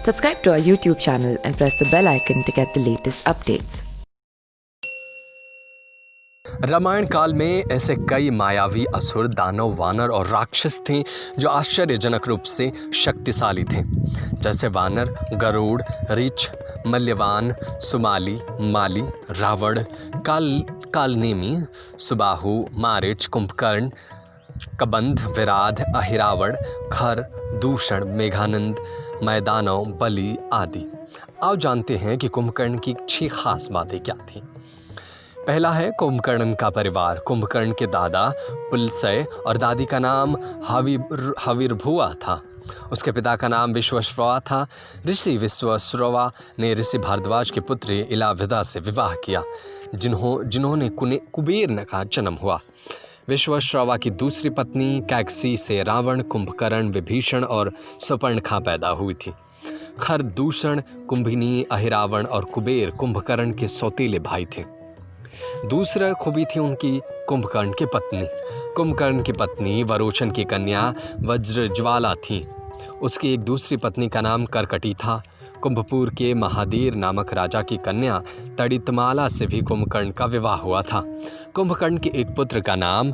Subscribe to our YouTube channel and press the bell icon to get the latest updates. Ramayan काल में ऐसे कई मायावी असुर, दानव, वानर और राक्षस थे जो आश्चर्यजनक रूप से शक्तिशाली थे। जैसे वानर गरुड़, रीछ, मल्यवान, सुमाली, माली, रावण, कालनेमी, सुबाहु, मारीच, कुंभकर्ण, कबंध, विराध, अहिरावण, खर, दूषण, मेघानंद, मैदानव, बलि आदि। आओ जानते हैं कि कुंभकर्ण की 6 खास बातें क्या थीं। पहला है कुंभकर्ण का परिवार। कुंभकर्ण के दादा पुलस्त्य और दादी का नाम हविर्भुआ था। उसके पिता का नाम विश्वश्रवा था। ऋषि विश्वश्रवा ने ऋषि भारद्वाज के पुत्री इलाविदा से विवाह किया, जिन्होंने कुबेर का जन्म हुआ। विश्वश्रवा की दूसरी पत्नी कैकसी से रावण, कुंभकर्ण, विभीषण और सुपर्णखा पैदा हुई थी। खर, दूषण, कुंभिनी, अहिरावण और कुबेर कुंभकर्ण के सौतेले भाई थे। दूसरा खूबी थी उनकी कुंभकर्ण की पत्नी। कुंभकर्ण की पत्नी वरोचन की कन्या वज्रज्वाला थी। उसकी एक दूसरी पत्नी का नाम करकटी था। कुंभपुर के महादेर नामक राजा की कन्या तड़ितमाला से भी कुंभकर्ण का विवाह हुआ था। कुंभकर्ण के एक पुत्र का नाम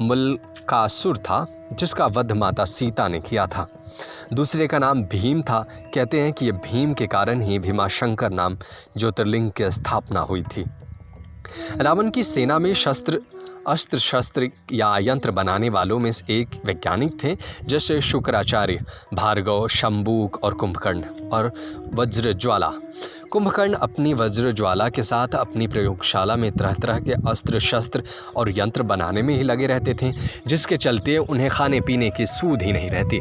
मुल्कासुर था, जिसका वध माता सीता ने किया था। दूसरे का नाम भीम था। कहते हैं कि यह भीम के कारण ही भीमाशंकर नाम ज्योतिर्लिंग की स्थापना हुई थी। रावण की सेना में अस्त्र शस्त्र या यंत्र बनाने वालों में से एक वैज्ञानिक थे, जैसे शुक्राचार्य, भार्गव, शंबुक और कुंभकर्ण और वज्रज्वाला। कुंभकर्ण अपनी वज्रज्वाला के साथ अपनी प्रयोगशाला में तरह तरह के अस्त्र शस्त्र और यंत्र बनाने में ही लगे रहते थे, जिसके चलते उन्हें खाने पीने की सूध ही नहीं रहती।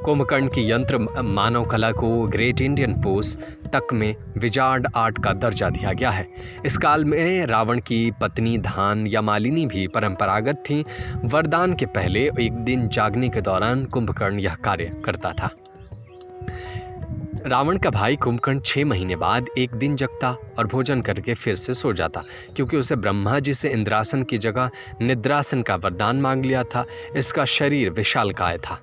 कुंभकर्ण की यंत्र मानव कला को ग्रेट इंडियन पोस्ट तक में विजार्ड आर्ट का दर्जा दिया गया है। इस काल में रावण की पत्नी धान या मालिनी भी परंपरागत थी। वरदान के पहले एक दिन जागने के दौरान कुंभकर्ण यह कार्य करता था। रावण का भाई कुंभकर्ण 6 महीने बाद एक दिन जगता और भोजन करके फिर से सो जाता, क्योंकि उसे ब्रह्मा जी से इंद्रासन की जगह निद्रासन का वरदान मांग लिया था। इसका शरीर विशालकाय था।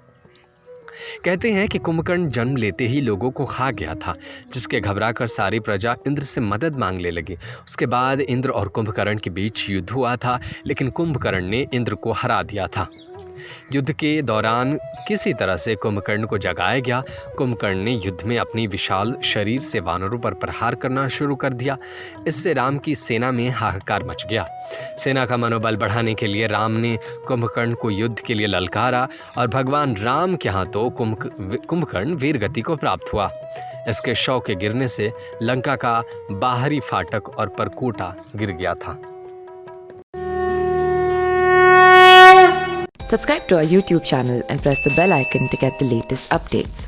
कहते हैं कि कुंभकर्ण जन्म लेते ही लोगों को खा गया था, जिसके घबराकर सारी प्रजा इंद्र से मदद मांगने लगी। उसके बाद इंद्र और कुंभकर्ण के बीच युद्ध हुआ था, लेकिन कुंभकर्ण ने इंद्र को हरा दिया था। युद्ध के दौरान किसी तरह से कुंभकर्ण को जगाया गया। कुंभकर्ण ने युद्ध में अपनी विशाल शरीर से वानरों पर प्रहार करना शुरू कर दिया। इससे राम की सेना में हाहाकार मच गया। सेना का मनोबल बढ़ाने के लिए राम ने कुंभकर्ण को युद्ध के लिए ललकारा और भगवान राम के हाथों कुंभकर्ण वीरगति को प्राप्त हुआ। इसके शव के गिरने से लंका का बाहरी फाटक और परकोटा गिर गया था। Subscribe to our YouTube channel and press the bell icon to get the latest updates.